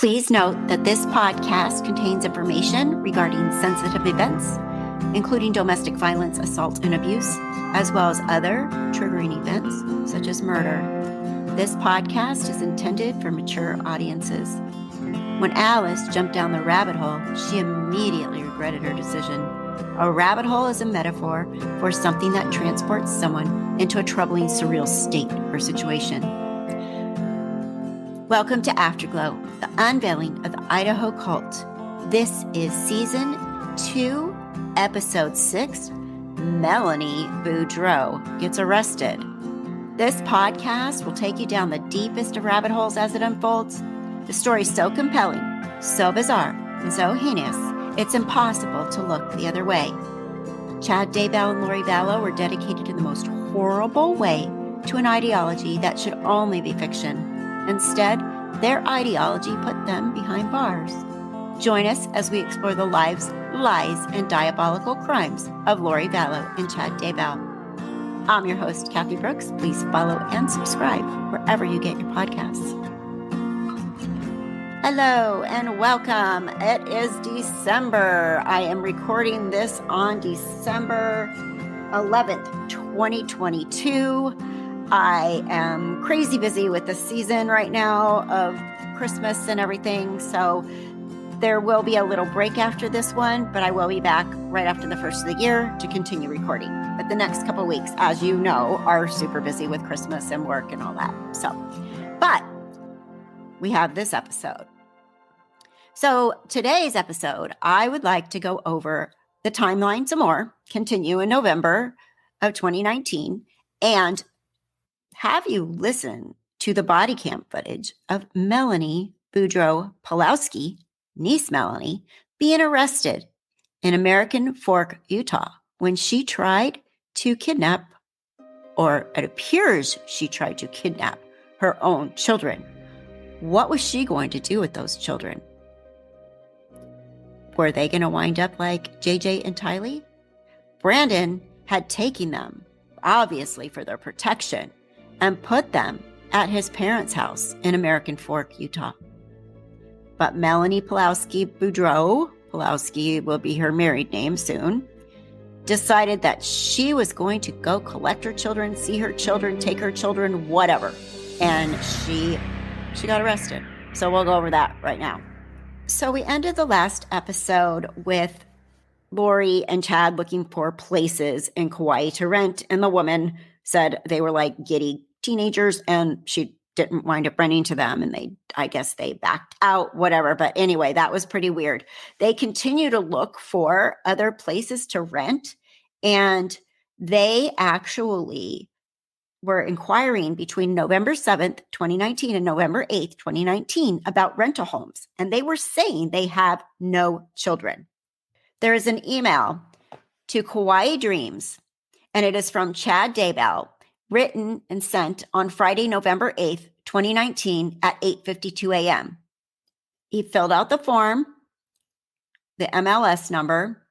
Please note that this podcast contains information regarding sensitive events, including domestic violence, assault, and abuse, as well as other triggering events such as murder. This podcast is intended for mature audiences. When Alice jumped down the rabbit hole, she immediately regretted her decision. A rabbit hole is a metaphor for something that transports someone into a troubling, surreal state or situation. Welcome to Afterglow, the unveiling of the Idaho cult. This is Season 2, Episode 6, Melani Boudreaux Gets Arrested. This podcast will take you down the deepest of rabbit holes as it unfolds. The story is so compelling, so bizarre, and so heinous, it's impossible to look the other way. Chad Daybell and Lori Vallow were dedicated in the most horrible way to an ideology that should only be fiction. Instead, their ideology put them behind bars. Join us as we explore the lives, lies, and diabolical crimes of Lori Vallow and Chad Daybell. I'm your host, Kathy Brooks. Please follow and subscribe wherever you get your podcasts. Hello and welcome. It is December. I am recording this on December 11th, 2022. I am crazy busy with the season right now of Christmas and everything. So there will be a little break after this one, but I will be back right after the first of the year to continue recording. But the next couple of weeks, as you know, are super busy with Christmas and work and all that. But we have this episode. So today's episode, I would like to go over the timeline some more, continue in November of 2019, and have you listen to the body cam footage of Melani Boudreaux Pawlowski, niece Melanie, being arrested in American Fork, Utah, when she tried to kidnap, or it appears she tried to kidnap, her own children. What was she going to do with those children? Were they going to wind up like JJ and Tylee? Brandon had taken them, obviously for their protection, and put them at his parents' house in American Fork, Utah. But Melani Boudreaux Pawlowski will be her married name soon, decided that she was going to go collect her children, see her children, take her children, whatever. And she got arrested. So we'll go over that right now. So we ended the last episode with Lori and Chad looking for places in Kauai to rent, and the woman said they were like giddy teenagers and she didn't wind up renting to them, and I guess they backed out, whatever. But anyway, that was pretty weird. They continue to look for other places to rent, and they actually were inquiring between November 7th, 2019 and November 8th, 2019 about rental homes, and they were saying they have no children. There is an email to Kauai Dreams, and it is from Chad Daybell, written and sent on Friday, November 8th, 2019 at 8:52 a.m. He filled out the form, the MLS number,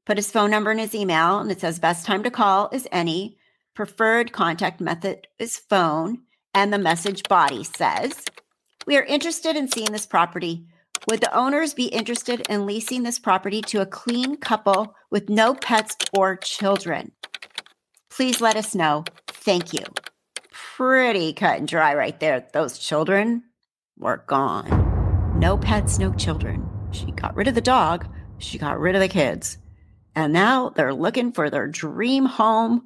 put his phone number in his email, and it says best time to call is any, preferred contact method is phone, and the message body says, we are interested in seeing this property. Would the owners be interested in leasing this property to a clean couple with no pets or children? Please let us know. Thank you. Pretty cut and dry right there. Those children were gone. No pets, no children. She got rid of the dog. She got rid of the kids. And now they're looking for their dream home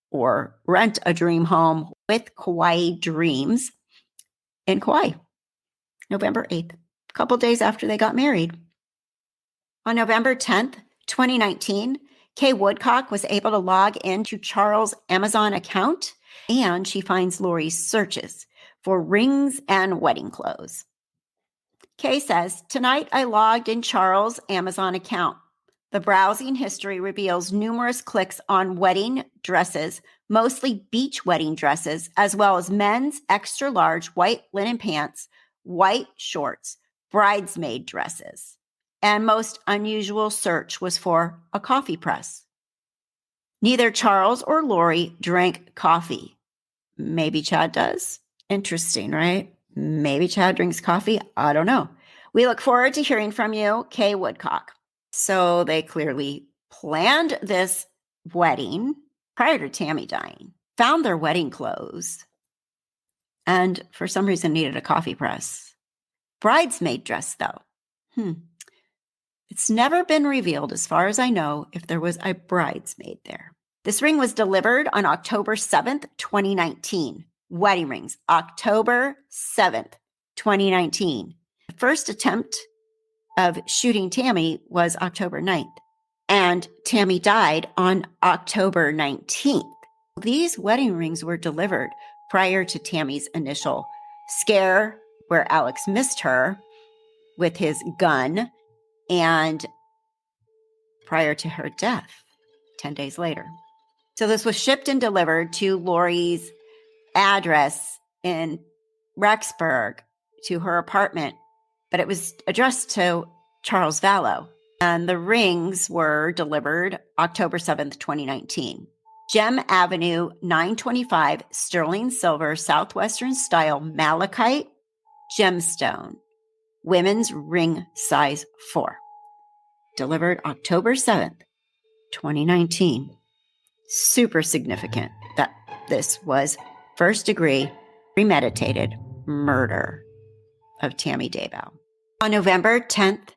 or rent a dream home with Kauai Dreams in Kauai. November 8th, a couple days after they got married. On November 10th, 2019, Kay Woodcock was able to log into Charles' Amazon account, and she finds Lori's searches for rings and wedding clothes. Kay says, tonight I logged in Charles' Amazon account. The browsing history reveals numerous clicks on wedding dresses, mostly beach wedding dresses, as well as men's extra large white linen pants, white shorts, bridesmaid dresses. And most unusual search was for a coffee press. Neither Charles or Lori drank coffee. Maybe Chad does. Interesting, right? Maybe Chad drinks coffee. I don't know. We look forward to hearing from you, Kay Woodcock. So they clearly planned this wedding prior to Tammy dying, found their wedding clothes, and for some reason needed a coffee press. Bridesmaid dress, though. It's never been revealed, as far as I know, if there was a bridesmaid there. This ring was delivered on October 7th, 2019. Wedding rings, October 7th, 2019. The first attempt of shooting Tammy was October 9th, and Tammy died on October 19th. These wedding rings were delivered prior to Tammy's initial scare, where Alex missed her with his gun, and prior to her death 10 days later. So this was shipped and delivered to Lori's address in Rexburg, to her apartment, but it was addressed to Charles Vallow. And the rings were delivered October 7th, 2019. Gem Avenue, 925, sterling silver, southwestern style, malachite, gemstone, women's ring size 4. Delivered October 7th, 2019. Super significant that this was first degree premeditated murder of Tammy Daybell. On November 10th,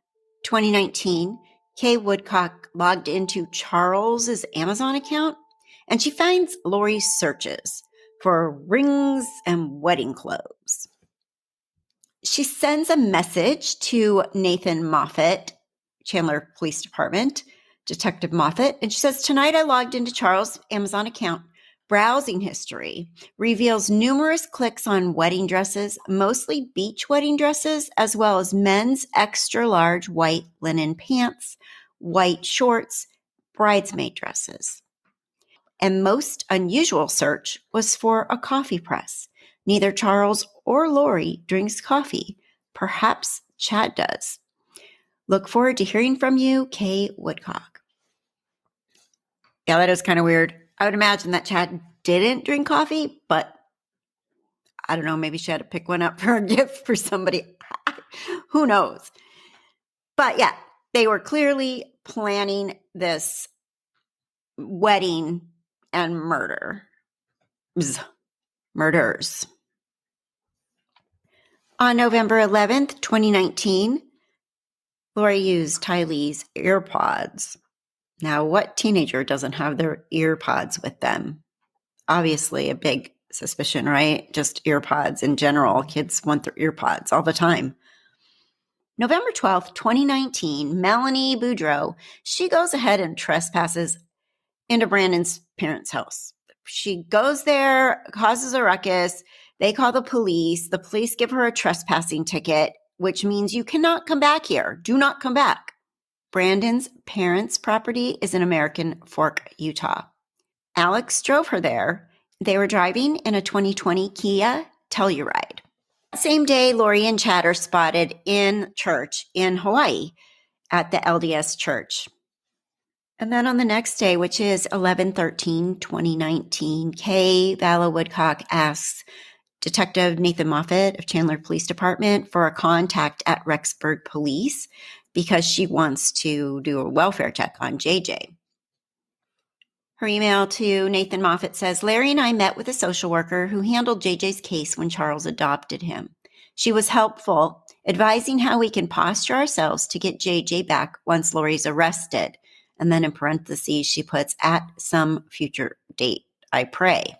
2019, Kay Woodcock logged into Charles's Amazon account, and she finds Lori's searches for rings and wedding clothes. She sends a message to Nathan Moffat, Chandler Police Department, Detective Moffat, and she says, "Tonight I logged into Charles' Amazon account. Browsing history reveals numerous clicks on wedding dresses, mostly beach wedding dresses, as well as men's extra large white linen pants, white shorts, bridesmaid dresses. And most unusual search was for a coffee press. Neither Charles or Lori drinks coffee. Perhaps Chad does. Look forward to hearing from you, Kay Woodcock." Yeah, that is kind of weird. I would imagine that Chad didn't drink coffee, but I don't know, maybe she had to pick one up for a gift for somebody. Who knows? But yeah, they were clearly planning this wedding and murders. On November 11th, 2019, Lori used Tylee's earpods. Now, what teenager doesn't have their earpods with them? Obviously, a big suspicion, right? Just earpods in general. Kids want their earpods all the time. November 12th, 2019, Melani Boudreaux, she goes ahead and trespasses into Brandon's parents' house. She goes there, causes a ruckus. They call the police. The police give her a trespassing ticket, which means you cannot come back here. Do not come back. Brandon's parents' property is in American Fork, Utah. Alex drove her there. They were driving in a 2020 Kia Telluride. Same day, Lori and Chad are spotted in church in Hawaii at the LDS church. And then on the next day, which is 11/13/2019, Kay Vallow Woodcock asks Detective Nathan Moffat of Chandler Police Department for a contact at Rexburg Police because she wants to do a welfare check on JJ. Her email to Nathan Moffat says, "Larry and I met with a social worker who handled JJ's case when Charles adopted him. She was helpful, advising how we can posture ourselves to get JJ back once Lori's arrested." And then in parentheses, she puts, "at some future date, I pray."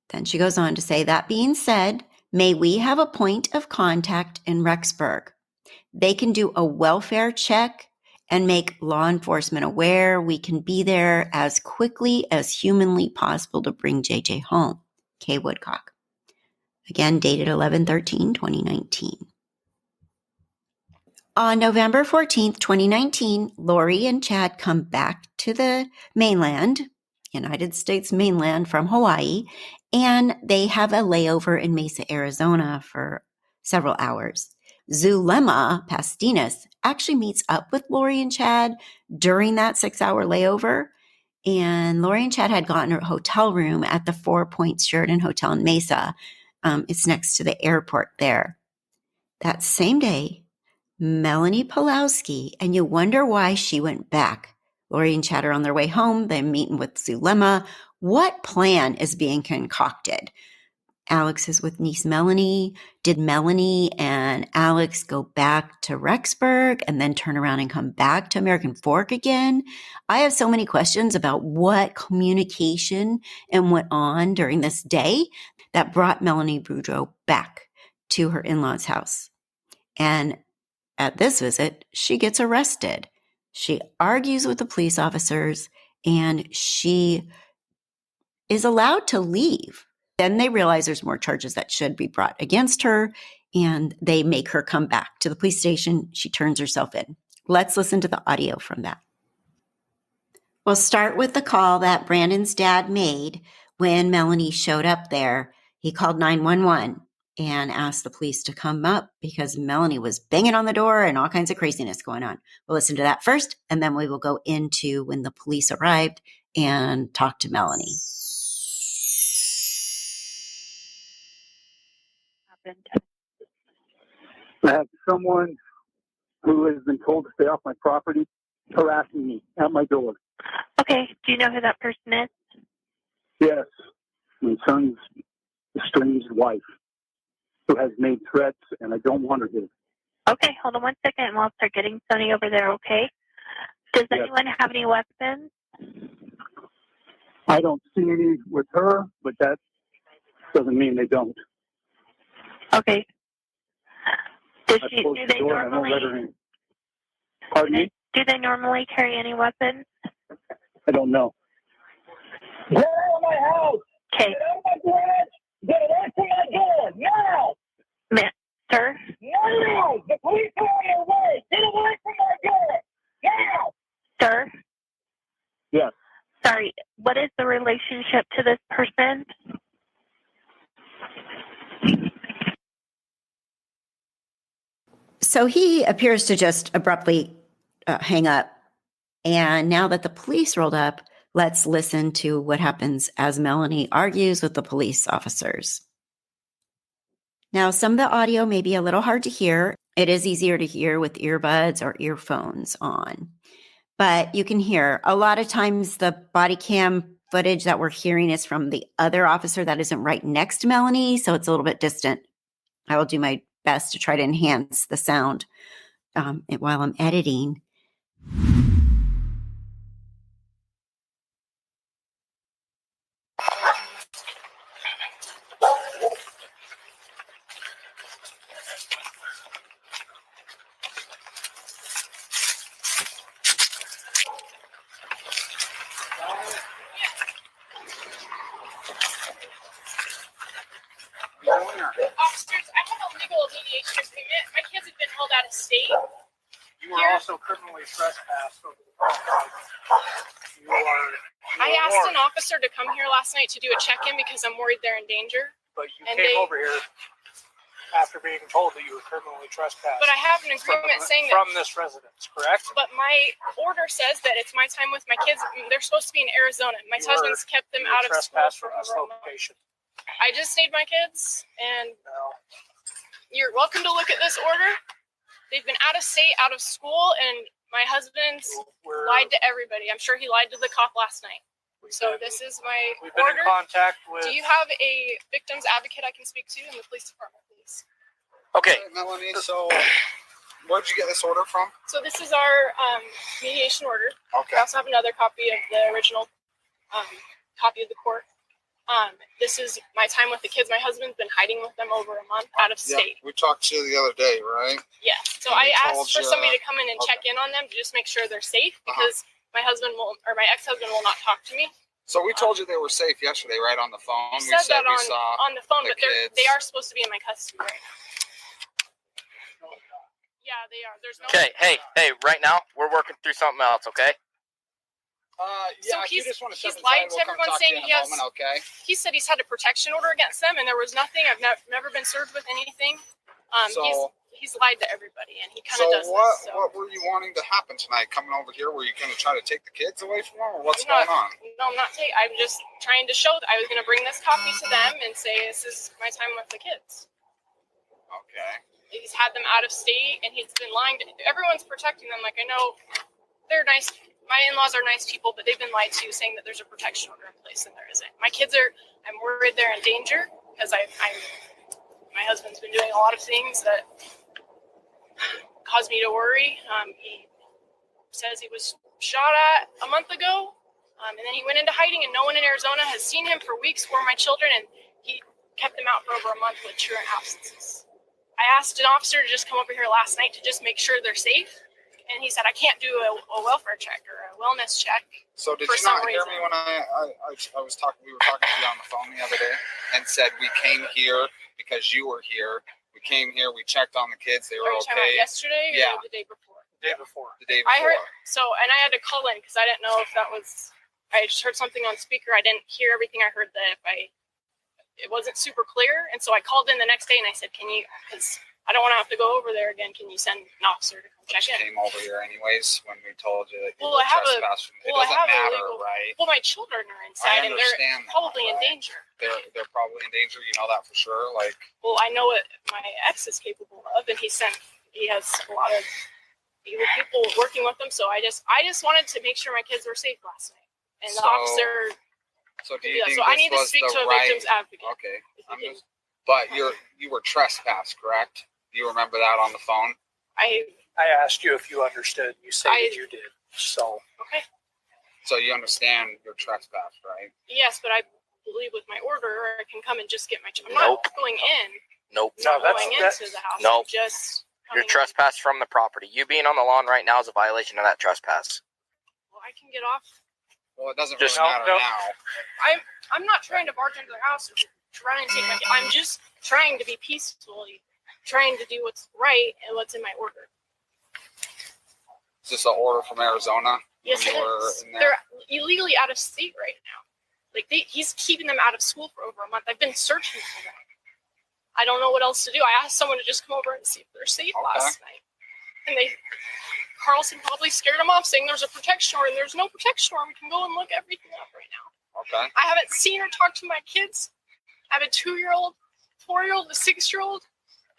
Then she goes on to say, "That being said, may we have a point of contact in Rexburg. They can do a welfare check and make law enforcement aware. We can be there as quickly as humanly possible to bring JJ home. Kay Woodcock." Again, dated 11/13/2019. On November 14th, 2019, Lori and Chad come back to the mainland, United States mainland from Hawaii, and they have a layover in Mesa, Arizona for several hours. Zulema Pastinas actually meets up with Lori and Chad during that 6-hour layover, and Lori and Chad had gotten a hotel room at the 4 Points Sheraton Hotel in Mesa. It's next to the airport there. That same day, Melani Pawlowski, and you wonder why she went back. Lori and Chad are on their way home. They're meeting with Zulema. What plan is being concocted? Alex is with niece Melanie. Did Melanie and Alex go back to Rexburg and then turn around and come back to American Fork again? I have so many questions about what communication and went on during this day that brought Melani Boudreaux back to her in-laws' house. And at this visit, she gets arrested. She argues with the police officers and she is allowed to leave. Then they realize there's more charges that should be brought against her, and they make her come back to the police station. She turns herself in. Let's listen to the audio from that. We'll start with the call that Brandon's dad made when Melanie showed up there. He called 911 and asked the police to come up because Melanie was banging on the door and all kinds of craziness going on. We'll listen to that first, and then we will go into when the police arrived and talk to Melanie. I have someone who has been told to stay off my property harassing me at my door. Okay. Do you know who that person is? Yes, my son's estranged wife who has made threats, and I don't want her here. Okay, hold on one second, and we'll start getting Sonny over there, okay? Does anyone have any weapons? I don't see any with her, but that doesn't mean they don't. Okay. Do I closed they the door and I won't let her in. Pardon me? Do they normally carry any weapons? I don't know. Get out of my house! Okay. Get out of my garage! Get away from my door! Now! Sir? No! The police are on their way! Get away from my door! Now! Sir? Yes. Sorry, what is the relationship to this person? So he appears to just abruptly hang up. And now that the police rolled up, let's listen to what happens as Melanie argues with the police officers. Now, some of the audio may be a little hard to hear. It is easier to hear with earbuds or earphones on. But you can hear a lot of times the body cam footage that we're hearing is from the other officer that isn't right next to Melanie. So it's a little bit distant. I will do my best to try to enhance the sound while I'm editing. Officers, I have a legal mediation agreement. My kids have been held out of state. You were also criminally trespassed over the phone. I asked an officer to come here last night to do a check-in because I'm worried they're in danger. But you came over here after being told that you were criminally trespassed. But I have an agreement saying that from this residence, correct? But my order says that it's my time with my kids. They're supposed to be in Arizona. My husband's kept them out of school for from this over a month. location. I just need my kids, and No. you're welcome to look at this order. They've been out of state, out of school, and my husband's lied to everybody. I'm sure he lied to the cop last night. So this is my We've been order. in contact with. Do you have a victim's advocate I can speak to in the police department, please? Okay. Melanie, so where'd you get this order from? So this is our mediation order. Okay. I also have another copy of the original copy of the court. This is my time with the kids. My husband's been hiding with them over a month out of state. Yeah, we talked to you the other day, right? Yeah. So And I we asked told for you- somebody to come in and check in on them to just make sure they're safe because my husband will, or my ex-husband will not talk to me. So we told you they were safe yesterday, right, on the phone? You said that we saw on the phone, the but kids. they are supposed to be in my custody right now. Yeah, they are. There's no. Okay, hey, right now we're working through something else, okay? Yeah, So if you just want to he's step lied aside, to we'll come everyone talk saying to you he in a has. moment, okay? He said he's had a protection order against them, and there was nothing. I've never been served with anything. He's lied to everybody, and he kind of does this. So. What were you wanting to happen tonight? Coming over here, were you going to try to take the kids away from them, or what's I'm not- going on? No, I'm not taking. I'm just trying to show that I was going to bring this copy to them and say this is my time with the kids. Okay. he's had them out of state, and he's been lying to everyone's protecting them. Like, I know they're nice. My in-laws are nice people, but they've been lied to, saying that there's a protection order in place, and there isn't. My kids are. I'm worried they're in danger because my husband's been doing a lot of things that cause me to worry. He says he was shot at a month ago, and then he went into hiding, and no one in Arizona has seen him for weeks or my children, and he kept them out for over a month with truant absences. I asked an officer to just come over here last night to just make sure they're safe. And he said, I can't do a welfare check or a wellness check. So did you not hear me when I was talking? We were talking to you on the phone the other day and said we came here because you were here. We came here. We checked on the kids. They were okay. Are you talking about yesterday or the day before? The day before. The day before. I heard and I had to call in because I didn't know if that was. I just heard something on speaker. I didn't hear everything I heard. It wasn't super clear, and so I called in the next day and I said, "Can you?" Because I don't want to have to go over there again. Can you send an officer to come check in? Came over here anyways when we told you that you were trespassing. It doesn't matter, right? Well, my children are inside and they're probably in danger. They're probably in danger. You know that for sure. Like, well, I know what my ex is capable of, and he has a lot of evil people working with him. So I just wanted to make sure my kids were safe last night. And the officer. So do you think I need to speak to a victim's advocate. Okay. But you were trespassed, correct? Do you remember that on the phone? I asked you if you understood. You said that you did. So okay. So you understand you're trespassed, right? Yes, but I believe with my order, I can come and just get my. I'm not going in. Nope. Not going into the house. Nope. Just. You're trespassed from the property. You being on the lawn right now is a violation of that trespass. Well, I can get off. Well, it doesn't really matter now. I'm not trying to barge into the house or try and take my. I'm just trying to be peacefully, trying to do what's right and what's in my order. Is this an order from Arizona? Yes, it is. They're illegally out of state right now. Like he's keeping them out of school for over a month. I've been searching for them. I don't know what else to do. I asked someone to just come over and see if they're safe last night, and Carlson probably scared them off, saying there's a protection order, and there's no protection order. We can go and look everything up right now. Okay. I haven't seen or talked to my kids. I have a 2-year-old, 4-year-old, a 6-year-old,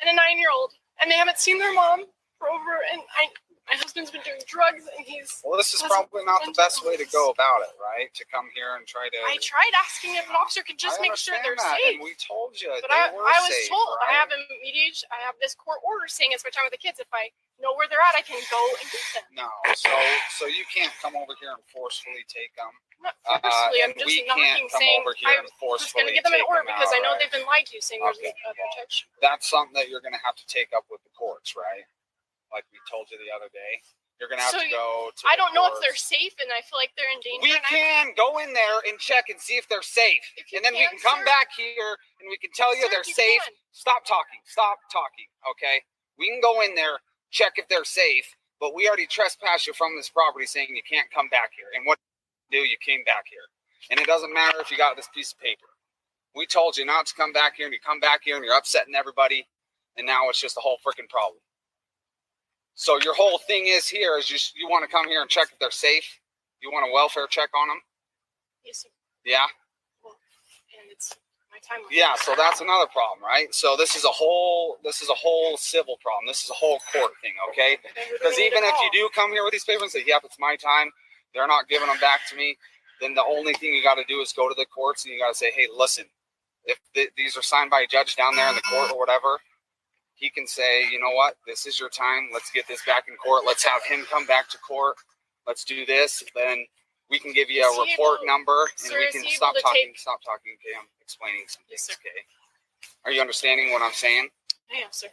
and a 9-year-old, and they haven't seen their mom for over. And my husband's been doing drugs, and he's. Well, this is probably not the best way to go about it, right? To come here and try to. I tried asking if an officer could just make sure they're safe. And we told you, but I was safe, told right? I have a mediation. I have this court order saying it's my time with the kids. If I know where they're at, I can go and get them. No, so you can't come over here and forcefully take them. Not forcefully, I'm just knocking, saying I'm just going to get them in order because I know they've been lied to, saying there's a protection. That's something that you're going to have to take up with the courts, right? Like we told you the other day. You're going to have to go to I don't know if they're safe, and I feel like they're in danger. We can go in there and check and see if they're safe. And then we can come back here and we can tell you they're safe. Stop talking. Okay? We can go in there, check if they're safe, but we already trespassed you from this property saying you can't come back here. And what you do, you came back here. And it doesn't matter if you got this piece of paper. We told you not to come back here, and you come back here and you're upsetting everybody, and now it's just a whole freaking problem. So your whole thing is here is you want to come here and check if they're safe? You want a welfare check on them? Yes, sir. Yeah? Well, and it's my time. Yeah, so that's another problem, right? So this is a whole civil problem. This is a whole court thing, okay? Because even if you do come here with these papers and say, yep, it's my time, they're not giving them back to me, then the only thing you got to do is go to the courts and you got to say, hey, listen, if these are signed by a judge down there in the court or whatever, he can say, you know what, this is your time. Let's get this back in court. Let's have him come back to court. Let's do this. Then we can give you a report number, and we can stop talking. Stop talking. Okay, I'm explaining some things. Yes, okay, are you understanding what I'm saying? I am, sir.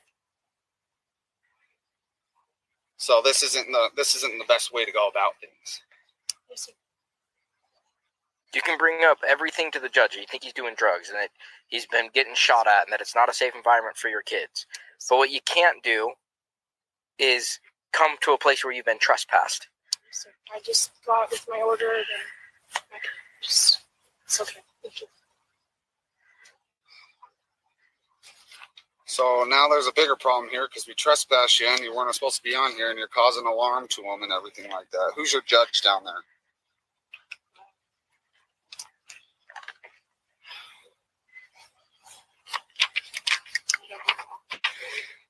So this isn't the best way to go about things. Yes, sir. You can bring up everything to the judge. You think he's doing drugs and that he's been getting shot at and that it's not a safe environment for your kids. But what you can't do is come to a place where you've been trespassed. Yes, sir. I just got with my order and it's okay. Thank you. So now there's a bigger problem here because we trespassed you and you weren't supposed to be on here and you're causing alarm to them and everything like that. Who's your judge down there?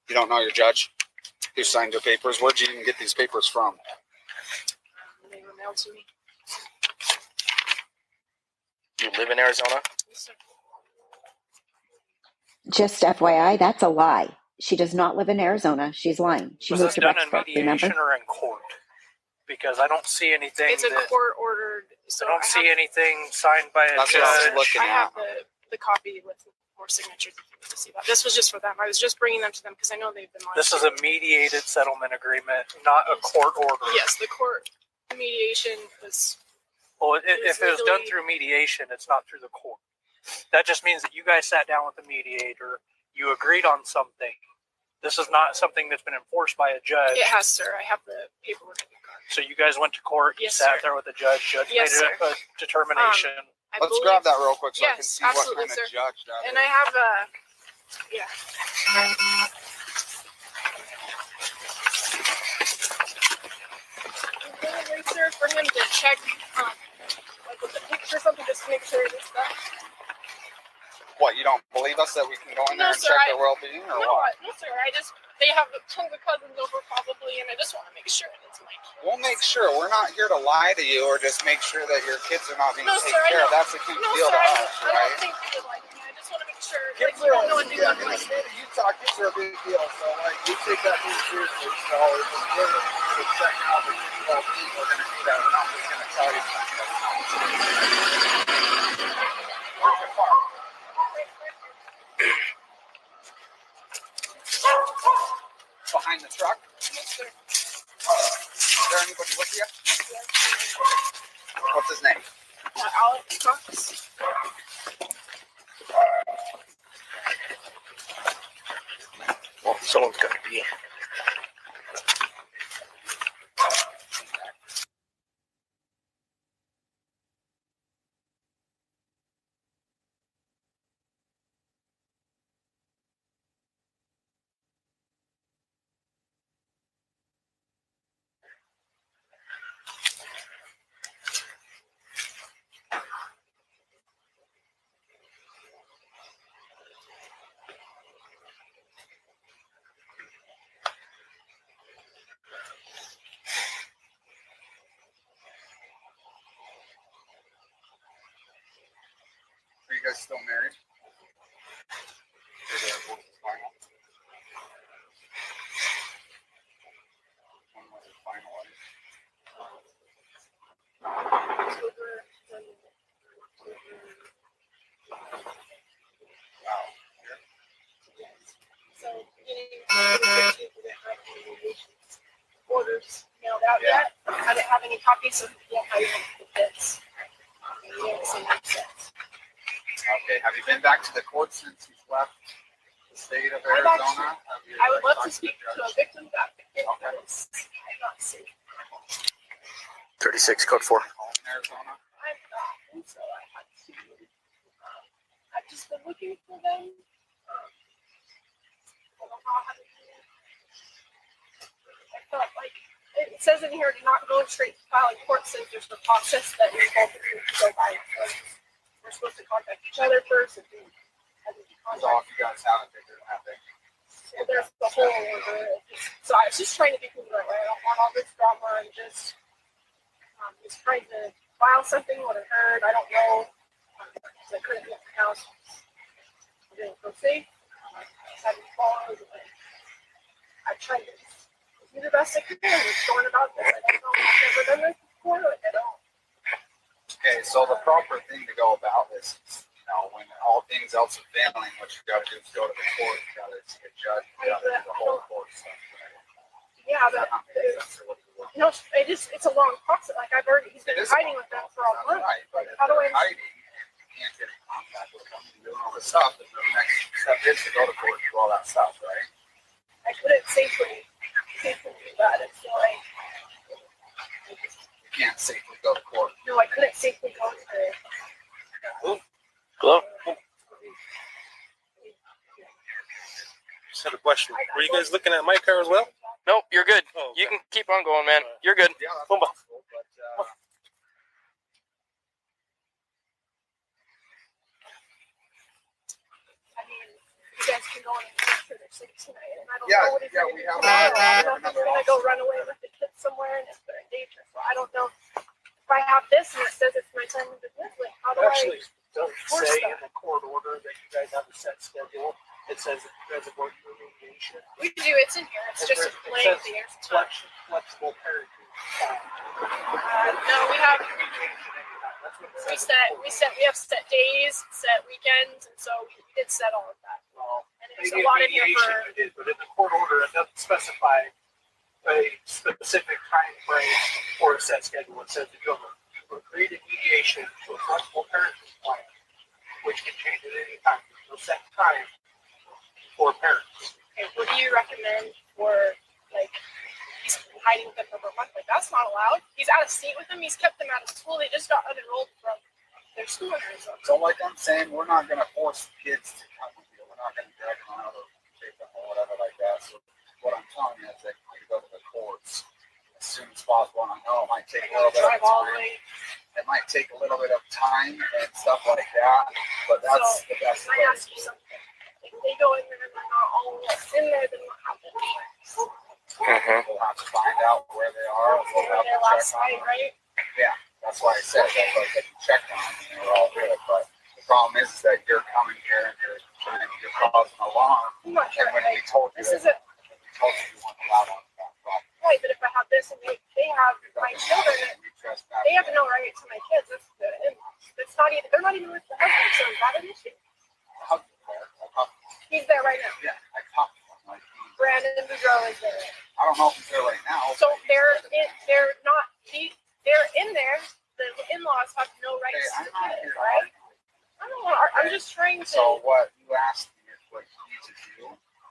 You don't know your judge? Who signed your papers? Where'd you even get these papers from? They were mailed to me. You live in Arizona? Yes, sir. Just FYI, that's a lie. She does not live in Arizona. She's lying. She Was moved this to done in Rexburg, mediation remember? or in court? Because I don't see anything. It's a court-ordered. So I don't see anything signed by a That's judge. what I was looking I have at. the copy with more signatures if you need to see that. This was just for them. I was just bringing them to them because I know they've been. This is a mediated settlement agreement, not a court order. Yes, the court mediation was. Well, if it was done through mediation, it's not through the court. That just means that you guys sat down with the mediator, you agreed on something. This is not something that's been enforced by a judge. It has, sir. I have the paperwork in the car. So you guys went to court, you sat there with the judge, Yes, made a determination. Let's grab that real quick so I can Yes, see what absolutely, kind sir. of judge that And is. I have a, yeah. Wait, sir, for him to check, like with the picture or something, just to make sure it is that. What, you don't believe us that we can go in there and sir, check their well-being or what? No, sir. They have tons of cousins over probably, and I just want to make sure it's my kids. We'll make sure. We're not here to lie to you or just make sure that your kids are not being taken sir, care of. I know. That's a huge deal to us, I right? don't think you would like me. I just want to make sure, Kids you are don't know in anything about the my state of Utah, kids are a big deal. So, like, we take that thing seriously. So, if we're to check out the kids' well-being, we're going to do that. We're not just going to tell you something. Where's your car? Behind the truck? Is there anybody with you? What's his name? Alex Cox. Well, someone's got to be. Are you guys still married? When was it finalized? Wow. So, beginning of the 15th, we didn't have any orders mailed out yet. I didn't have any copies, so we didn't have the bits. We didn't see any bits. Okay, have you been back to the court since you've left the state of I've Arizona? I would love to speak to a victim advocate. Okay. I'm not safe. 36, code 4. In Arizona? I'm not, and so I had to. I've just been looking for them. I don't know how to do it. I felt like it says in here to not go straight to filing court since there's the process that you're both to go by. We're supposed to contact each other first and do So if you guys haven't figured it out, so there's the whole order. So I was just trying to be cool right away. I don't want all this drama and just trying to file something would have heard. I don't know. I couldn't get the house. I didn't feel safe. I hadn't followed. I tried to do the best I could. I was going about this. I don't know. I've never done this before. Like, I don't. okay, so the proper thing to go about this is, when all things else are failing, what you got to do is go to the court. You got to see a judge. You got to do the whole court stuff. Yeah, but no, it's a long process. Like he's been fighting with them for a month. Right, but How do I? hiding, you can't get in contact with them and doing all this stuff. And the next step is to go to court and do all that stuff, right? I couldn't safely do that. It's like You can't safely go to court. no, I couldn't safely go to. Hello? Just had a question. Were you guys looking at my car as well? Nope, you're good. Oh, okay. You can keep on going, man. You're good. Yeah, that's Boomba. possible, but I mean, you guys can go in and picture 6 tonight, and I don't know what he's going to do tomorrow. I don't know if he's going to go run away with the kids somewhere, and if they're in danger. So I don't know if I have this and it says it's my time to live. Like, how do Actually, I doesn't force say that? in the court order that you guys have a set schedule. It says that you guys are going through mediation. We do. It's in here. It's just playing the air. Flexible parenting. No, we have. We have set days, set weekends, and so we did set all of that. Well, and there's a lot in here for. You did, but in the court order, it doesn't specify a specific time frame or a set schedule. It says that you have agreed in mediation to a flexible parenting plan, which can change at any time. There's no set time for parents. Okay, what do you recommend for, like, he's hiding with them for a month? Like, that's not allowed. He's out of state with them. He's kept them out of school. They just got unenrolled from their school in Arizona. So, like I'm saying, we're not going to force kids to come with you. We're not going to drag them out or take them or whatever like that. So, what I'm telling you is that you go to the courts as soon as possible. And I know it might take a little bit of time. It might take a little bit of time and stuff like that, but that's the best way. I ask you something. If they go in there and they're not all in there, then what happens? We'll have to find out where they are. We'll have to last check on night, them. right? Yeah, that's why I said that. Like, they can check on them and they're all good. But the problem is that you're coming here and you're causing alarm. I'm not sure. And when we told you, This is it. we told you weren't allowed on that property. Right, but if I have this and they have my children, they have no right to my kids. That's the in-laws. It's not even. They're not even with the husband. So is that an issue? He's there right now. Yeah, I talked to him. Like, Brandon Boudreaux is there. I don't know if he's there right now. So they're not. They're in there. The in-laws have no rights to the kids, right? I don't want. I'm just trying to. So what you asked me is what you need to do,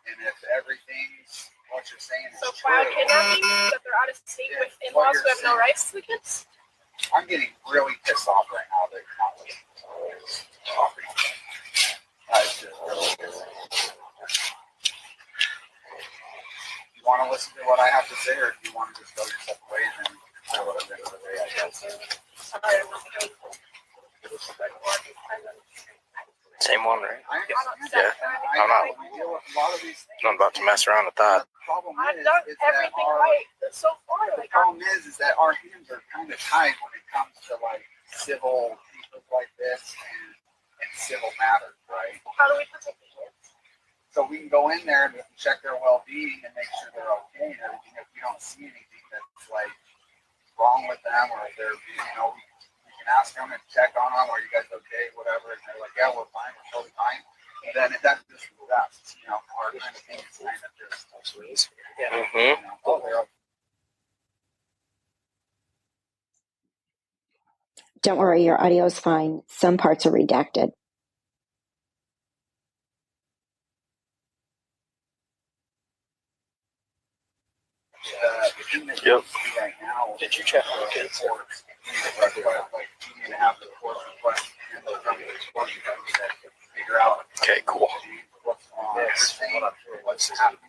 and if everything's what you're saying is so true. child kidnapping, that they're out of state with in-laws who have no rights to the kids. I'm getting really pissed off right now that you're not listening to this property. That's just really pissing. You want to listen to what I have to say, or do you want to just go your separate ways and say what at the end of the day I guess? Sorry, I'm not going to. Same one, right? I understand Yeah. that. I'm not. We deal with a lot of these things. I'm not about to mess around with that. The problem I've is done that everything right so far. the Like, problem is that our hands are kind of tied when it comes to like civil cases like this and civil matters, right? how do we protect the kids? So we can go in there and we can check their well-being and make sure they're okay and everything. If we don't see anything that's like wrong with them, or if they're, we can ask them and check on them. Are you guys okay? Whatever. And they're like, yeah, we're fine. We're totally fine. And then that just rests, our kind of thing is kind of just, oh, they're okay. Don't worry, your audio is fine. Some parts are redacted. Yep. Right now, Did you check on the kids? Figure out. Okay, cool. What's happening.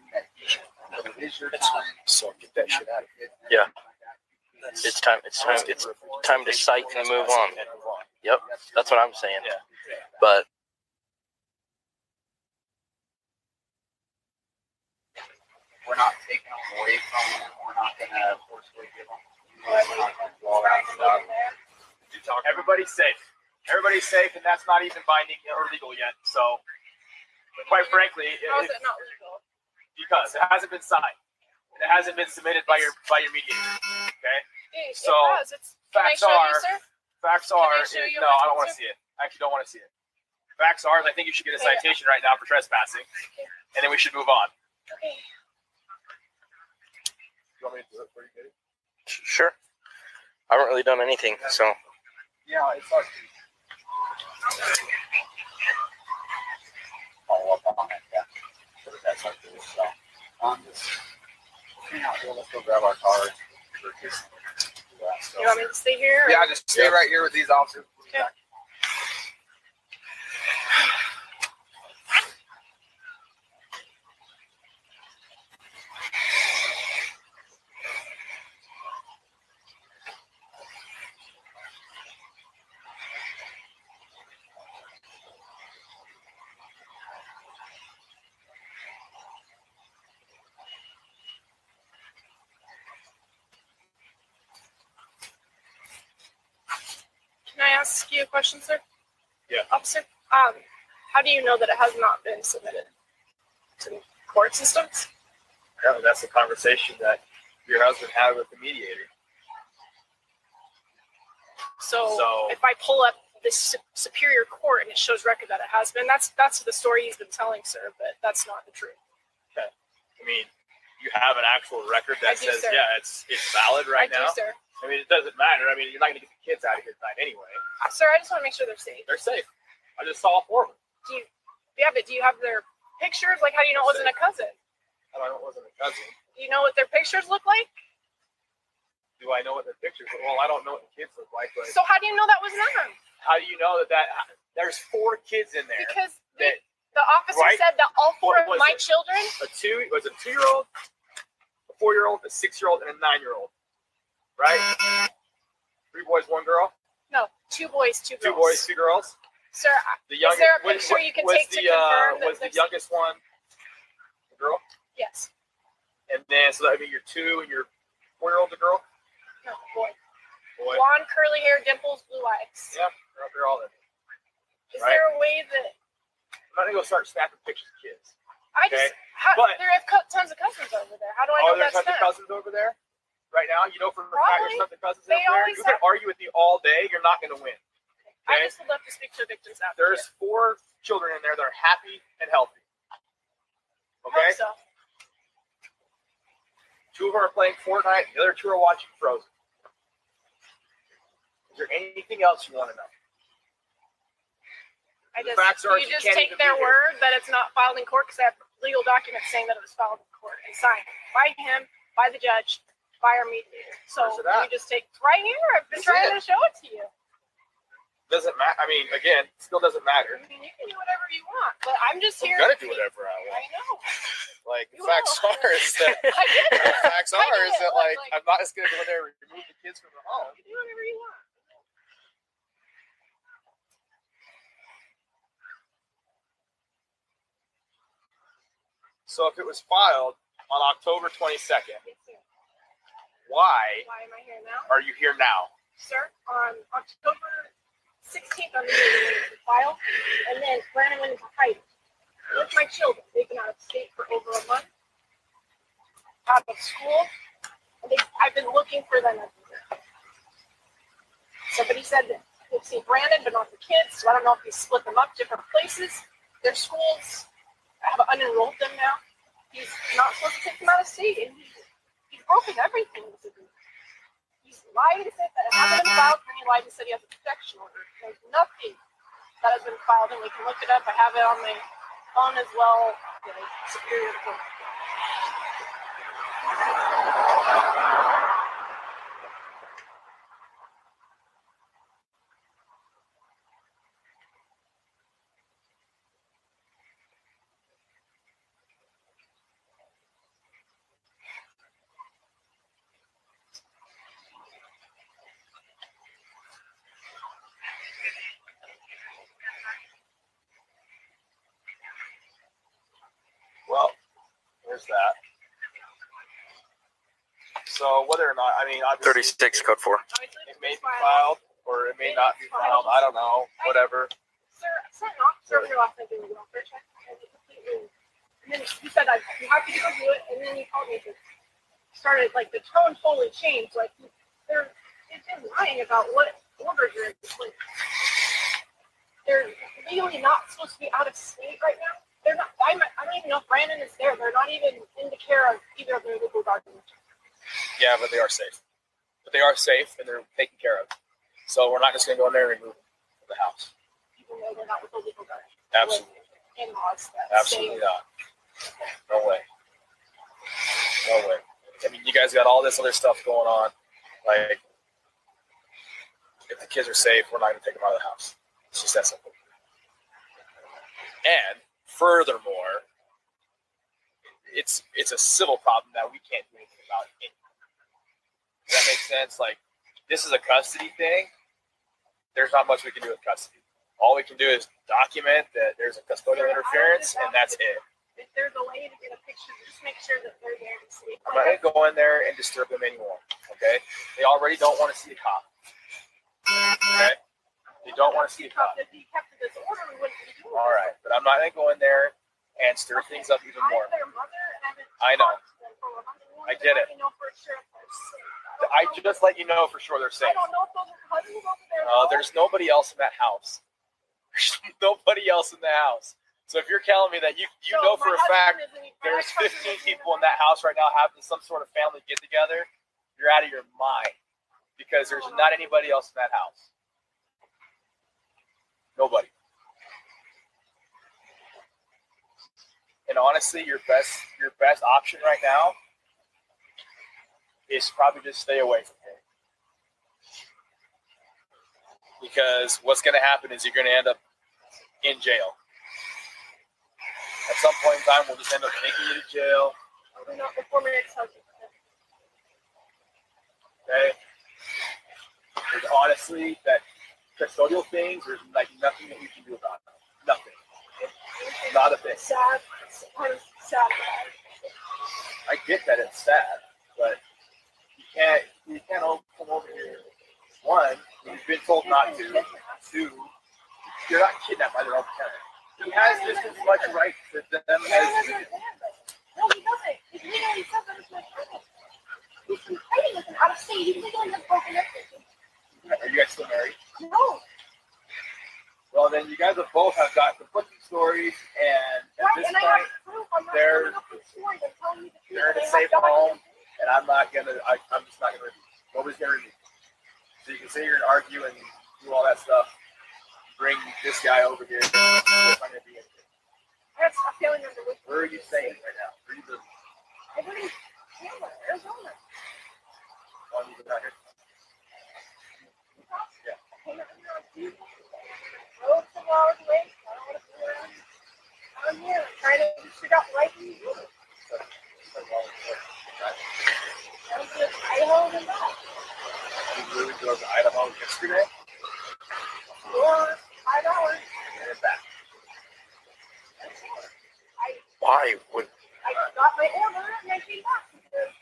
It is your time. So get that shit out of here. Yeah. It's time. It's time to cite and move on. Yep, that's what I'm saying. Yeah. But We're not taking them away from them. We're not going to forcefully give them. We're not going to do all that stuff. Everybody's safe. Everybody's safe, and that's not even binding or legal yet. So, quite frankly, How is it not legal? because it hasn't been signed, and it hasn't been submitted by your mediator. Okay. It So, has. Can I Facts show are. you, sir? Facts Can I are. show you No, my I don't want to answer? see it. I actually don't want to see it. Facts are. I think you should get a citation right now for trespassing, and then we should move on. Okay. You want me to do it for you, Katie? sure, I haven't really done anything. So Yeah, it's like follow up on it. Yeah. So that's like this. So, just hang out here. Let's go grab our cars. You want me to stay here? Or? Yeah, just stay right here with these officers. Okay. ask you a question, sir? Yeah. Officer, how do you know that it has not been submitted to the court systems? Apparently that's the conversation that your husband had with the mediator. So if I pull up this Superior Court and it shows record that it has been, that's the story he's been telling, sir, but that's not the truth. Okay. I mean, you have an actual record that says, sir. yeah, it's valid right now? I do, sir. I mean, it doesn't matter. I mean, you're not going to get the kids out of here tonight anyway. Sir, I just want to make sure they're safe. They're safe. I just saw 4 of them. But do you have their pictures? Like, how do you know it wasn't a cousin? How do I know it wasn't a cousin? Do you know what their pictures look like? Do I know what their pictures look like? Well, I don't know what the kids look like. But so how do you know that was them? How do you know that there's 4 kids in there? Because the officer said that all 4 of my children. A 2-year-old, a 4-year-old, a 6-year-old, and a 9-year-old. Right? 3 boys, 1 girl. No, 2 boys, 2 girls. 2 boys, 2 girls. Sir, is there a picture you can take to confirm that was the youngest one a girl? Yes. And then, so that would be your 2 and your 4-year-old a girl? No, boy. Blonde, curly hair, dimples, blue eyes. Yep, they're all in. Is there a way that... I'm not going to go start snapping pictures of kids. There have tons of cousins over there. How do I know that's them? There's tons of cousins over there? Right now? You know for a fact there's tons of cousins over there? You can argue with me all day. You're not going to win. Okay? I just would love to speak to the victims after. There's 4 children in there that are happy and healthy. Okay? So. 2 of them are playing Fortnite. The other 2 are watching Frozen. Is there anything else you want to know? You just take their word that it's not filed in court because I have legal documents saying that it was filed in court and signed by him, by the judge, by our mediator. So you just take right here. I've been trying to show it to you. Doesn't matter. I mean, again, still doesn't matter. I mean, you can do whatever you want, but I'm just here. I'm gonna do whatever I want. I know. Like the facts are is that I'm not just gonna go there and remove the kids from the home. You can do whatever you want. So if it was filed on October 22nd, why am I here now? are you here now? Sir, on October 16th, I'm going to file, and then Brandon went into hiding with my children. They've been out of state for over a month, out of school, and I've been looking for them everywhere. Somebody said that they've seen Brandon, but not the kids, so I don't know if he split them up different places. Their schools, I have unenrolled them now. He's not supposed to take them out of state, and he's broken everything. He's lied and said that it hasn't been filed, and he lied and said he has a protection order. There's nothing that has been filed, and we can look it up. I have it on my phone as well. The Superior Court. Well, there's that. So whether or not, I mean, obviously 36 code 4. It may be filed or it may not be filed. I don't know. Whatever. Sir, I sent an officer over here last night doing a welfare check, and then he said, "I'm happy to go do it," and then he called me and started, like, the tone totally changed. Like, they've been lying about what orders are in place. They're legally not supposed to be out of state right now. They're not. I don't even know if Brandon is there. They're not even in the care of either of their legal guardians. Yeah, but they are safe. But they are safe and they're taken care of. So we're not just going to go in there and remove them from the house. Even though they're not with the legal guardian. Absolutely. In-laws. Absolutely not. No way. No way. I mean, you guys got all this other stuff going on. Like, if the kids are safe, we're not going to take them out of the house. It's just that simple. And furthermore, it's a civil problem that we can't do anything about anyway. Does that make sense? Like, this is a custody thing. There's not much we can do with custody. All we can do is document that there's a custodial interference, and that's it. If there's a way to get a picture, just make sure that they're there to see. I'm not going to go in there and disturb them anymore, okay? They already don't want to see the cop, okay? They don't want to see a cop. All right, but I'm not going to go in there and stir things up even more. I know. I get it. I just let you know for sure they're safe. There's nobody else in that house. There's nobody else in the house. So if you're telling me that you know for a fact there's 15 people in that house right now having some sort of family get together, you're out of your mind because there's not anybody else in that house. Nobody. And honestly, your best option right now is probably just stay away from him. Because what's going to happen is you're going to end up in jail. At some point in time, we'll just end up taking you to jail. Okay? There's honestly that custodial things, there's like nothing that you can do about it. Nothing. Not a thing. Sad. I'm sad. I get that it's sad, but you can't all come over here. One, you've been told not to. Two, you're not kidnapped by their own parent. He has just as much right to them as you do. No, he doesn't. He's legally says that it's my parent. He's been fighting with him out of state. He's legally has broken everything. Are you guys still married? No. Well, then you guys both have got conflicting stories, and at this point, they're in a safe home, and I'm just not gonna review. Nobody's gonna review. So you can sit here and argue and do all that stuff. Bring this guy over here. Where's not gonna be anything. I have a feeling under which. Where are you staying right now? Where are you living? I live in Arizona. Oh, you live out here? Yeah. Road 2 hours away. I don't want to be around. I'm here trying to figure out life in New York. I was in Idaho and that. You moved to Idaho yesterday? 4 5 hours. And back. Why would I got my order and I came back because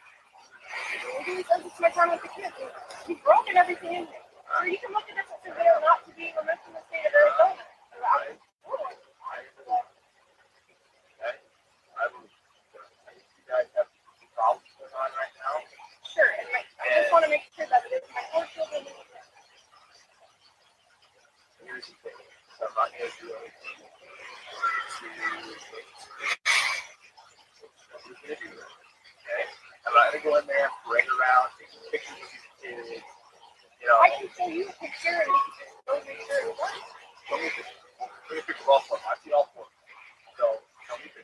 he says it's my time with the kids. He's broken everything in there. So you can look at this and say they are not to be removed from the state of Arizona. You guys have problems going on right now? Sure, and I just want to make sure that it is my 4 children. Here's the thing. I'm not going to do anything to okay? I'm not going to go in there and parade around, take pictures of these kids. You know, I can show you a picture and you can just go make sure it works. show me a picture. Show me a picture of all 4 of them. I've seen all 4. So, show me a picture.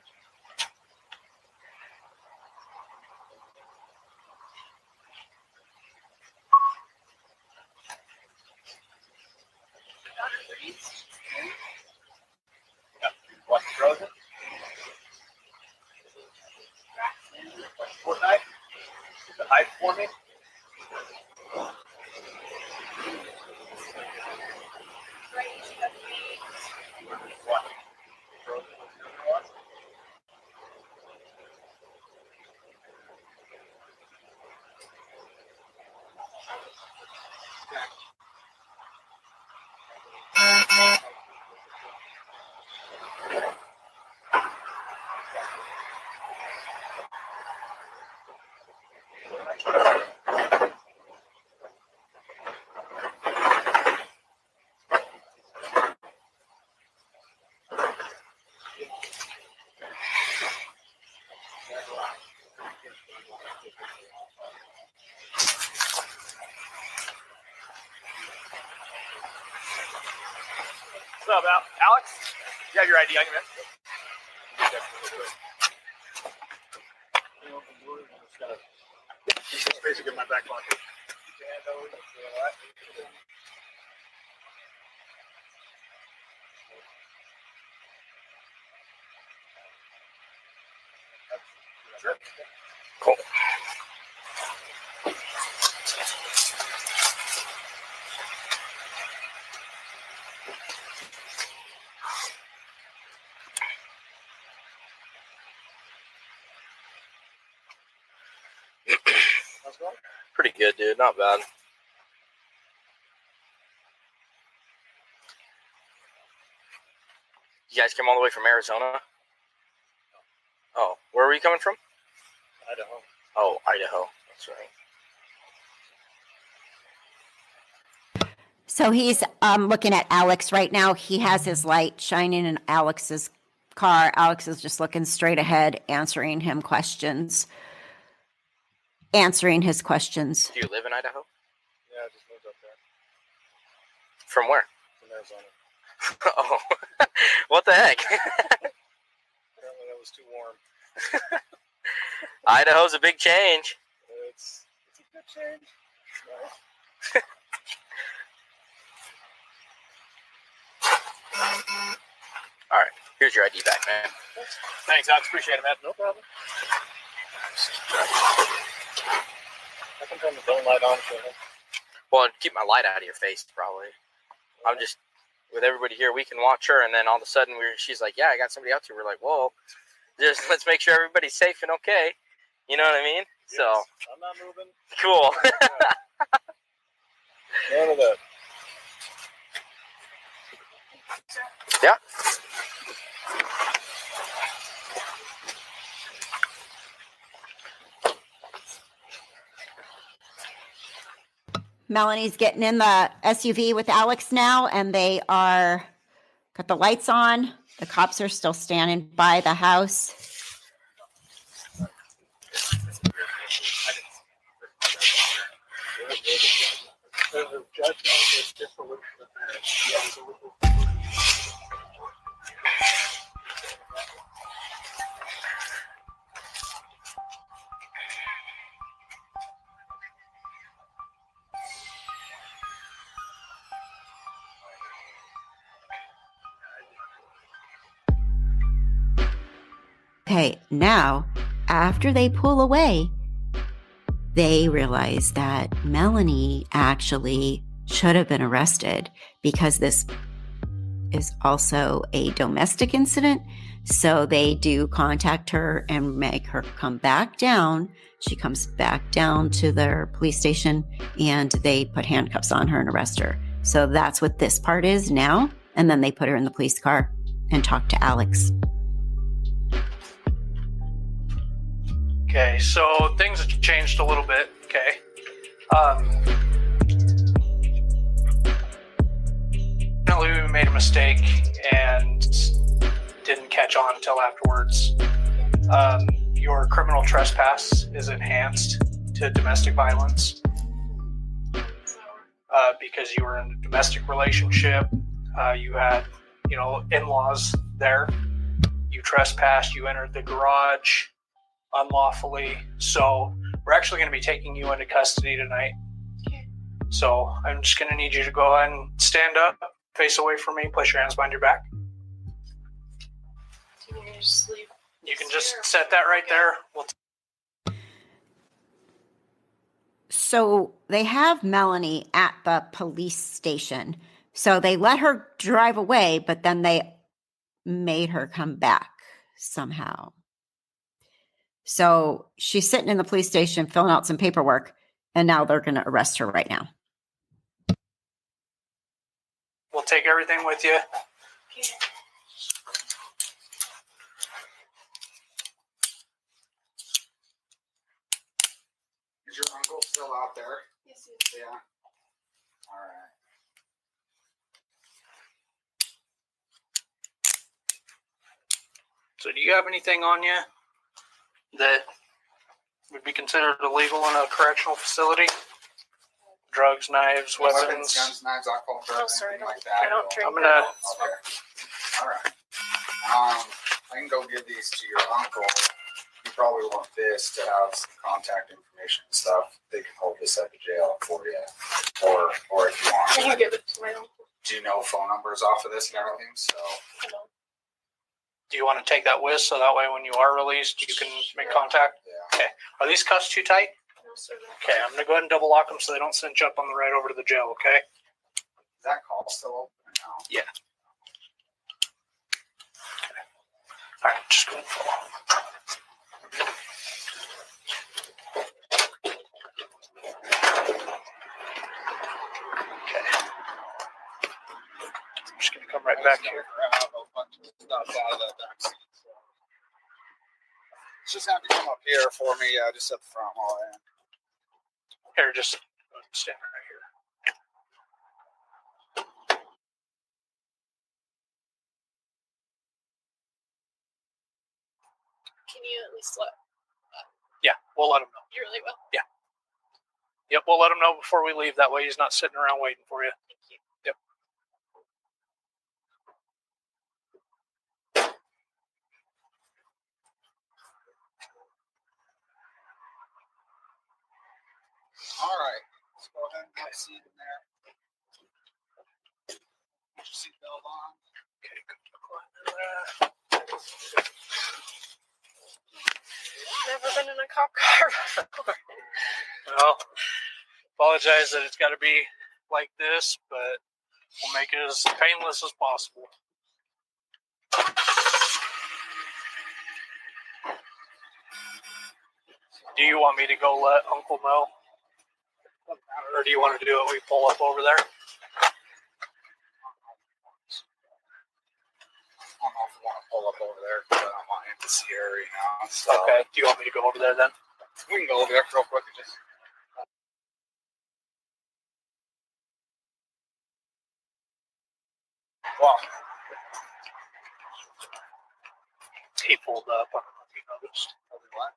Watch Frozen. Watch Fortnite. Is it hype for me? Watch Frozen. What's up, Alex? You have your ID on you, man? Just basically in my back pocket. Sure. Cool. Pretty good, dude. Not bad. You guys came all the way from Arizona? Oh, where were you coming from? Idaho. Oh, Idaho. That's right. So he's looking at Alex right now. He has his light shining in Alex's car. Alex is just looking straight ahead, answering his questions. Do you live in Idaho? Yeah, I just moved up there. From where? From Arizona. Oh, what the heck? Apparently that was too warm. Idaho's a big change. It's a good change. All right, here's your ID back, man. Thanks, Alex. Appreciate it, man. No problem. I can turn the phone light on for you. Well, keep my light out of your face, probably. I'm just, with everybody here, we can watch her, and then all of a sudden, she's like, yeah, I got somebody out here. We're like, whoa, just let's make sure everybody's safe and okay. You know what I mean? Yes, so. I'm not moving. Cool. None of that. Yeah. Melanie's getting in the SUV with Alex now, and they are got the lights on. The cops are still standing by the house. There's a judge on this dissolution of marriage. Okay, now, after they pull away, they realize that Melanie actually should have been arrested because this is also a domestic incident. So they do contact her and make her come back down. She comes back down to their police station and they put handcuffs on her and arrest her. So that's what this part is now. And then they put her in the police car and talk to Alex. Okay, so things have changed a little bit. Okay. Definitely we made a mistake and didn't catch on until afterwards. Your criminal trespass is enhanced to domestic violence because you were in a domestic relationship. You had, in-laws there. You trespassed. You entered the garage unlawfully. So we're actually going to be taking you into custody tonight. Okay. So I'm just going to need you to go ahead and stand up, face away from me, place your hands behind your back. Do you want me to just leave? You can just set that right there. So they have Melanie at the police station. So they let her drive away, but then they made her come back somehow. So she's sitting in the police station filling out some paperwork, and now they're going to arrest her right now. We'll take everything with you. Okay. Is your uncle still out there? Yes, yes. Yeah. All right. So do you have anything on you that would be considered illegal in a correctional facility? Drugs, knives, weapons? Guns, knives, alcohol, drugs, sorry, anything like that? I don't drink. I'm gonna. Okay. All right. I can go give these to your uncle. You probably want this to have some contact information and stuff. They can hold this at the jail for you, or if you want. Can you give it to my uncle? Do you know phone numbers off of this and everything? So. Do you want to take that with so that way when you are released you can make contact? Yeah. Okay. Are these cuffs too tight? No, sir. Okay, I'm gonna go ahead and double lock them so they don't cinch up on the ride over to the jail. Okay. Is that call still open now? Yeah. Okay. All right, just go ahead and follow. Okay. I'm just gonna come right back here. Stuff out of the back seat. So. Just have to come up here for me, just at the front while I am. Here, just stand right here. Can you at least let? Yeah, we'll let him know. You really will. Yeah. Yep, we'll let him know before we leave. That way he's not sitting around waiting for you. Thank you. Yep. All right. Let's go ahead and have a seat in there. Put your seatbelt on. Okay, good. Never been in a cop car. Well, apologize that it's got to be like this, but we'll make it as painless as possible. Do you want me to go let Uncle know? Or do you want to do it when we pull up over there? I don't know if I want to pull up over there because I don't want him to see her, you know. So Okay. Do you want me to go over there then? we can go over there real quick and just. Wow. He pulled up. I don't know if you noticed. What?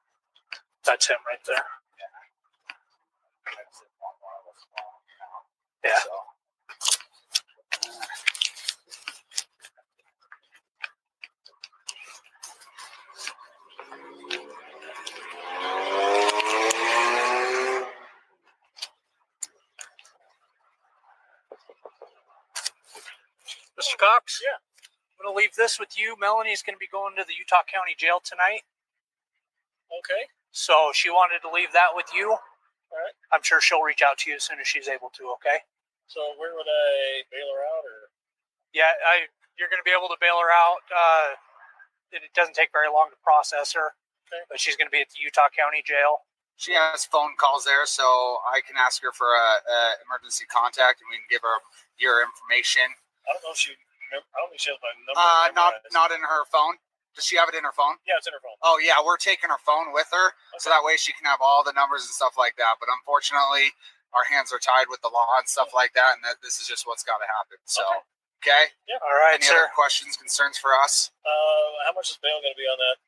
That's him right there. Yeah. So. Mr. Cox? Yeah. I'm going to leave this with you. Melanie's going to be going to the Utah County Jail tonight. Okay. So she wanted to leave that with you. All right. I'm sure she'll reach out to you as soon as she's able to, okay? So where would I bail her out, or? Yeah, you're going to be able to bail her out. It doesn't take very long to process her. Okay. But she's going to be at the Utah County Jail. She has phone calls there, so I can ask her for a emergency contact, and we can give her your information. I don't know if she. I don't think she has my number. Not in her phone. Does she have it in her phone? Yeah, it's in her phone. Oh yeah, we're taking her phone with her, so that way she can have all the numbers and stuff like that. But unfortunately, our hands are tied with the law and stuff like that, and that this is just what's got to happen. So, okay. Yeah. All right, Any sir. other questions, concerns for us? How much is bail going to be on that?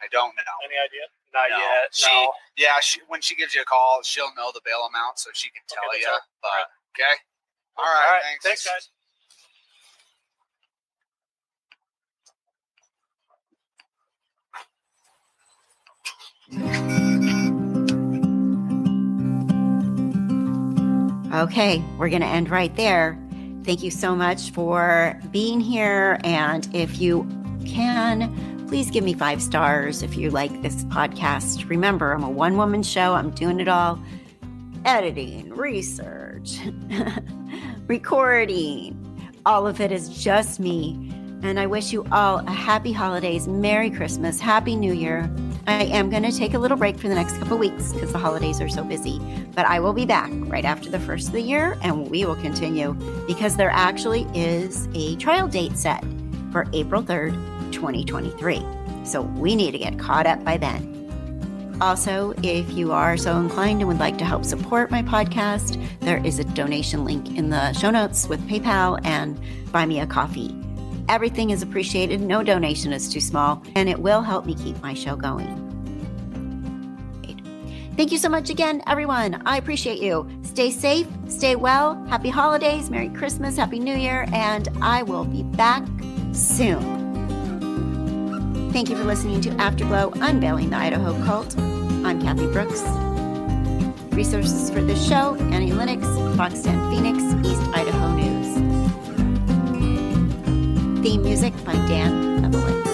I don't know. Any idea? Not No. yet. No. When she gives you a call, she'll know the bail amount, so she can tell that's you. all. But okay. All right. Thanks, guys. Okay, we're going to end right there. Thank you so much for being here. And if you can, please give me 5 stars if you like this podcast. Remember, I'm a one-woman show. I'm doing it all. Editing, research, recording. All of it is just me. And I wish you all a happy holidays, Merry Christmas, Happy New Year. I am going to take a little break for the next couple weeks because the holidays are so busy. But I will be back right after the first of the year, and we will continue because there actually is a trial date set for April 3rd, 2023. So we need to get caught up by then. Also, if you are so inclined and would like to help support my podcast, there is a donation link in the show notes with PayPal and Buy Me a Coffee. Everything is appreciated. No donation is too small, and it will help me keep my show going. Thank you so much again, everyone. I appreciate you. Stay safe, stay well. Happy holidays, Merry Christmas, Happy New Year, and I will be back soon. Thank you for listening to Afterglow, Unveiling the Idaho Cult. I'm Kathy Brooks. Resources for this show, Annie Lennox, Foxton Phoenix, East Idaho News. Theme music by Dan Evelyn.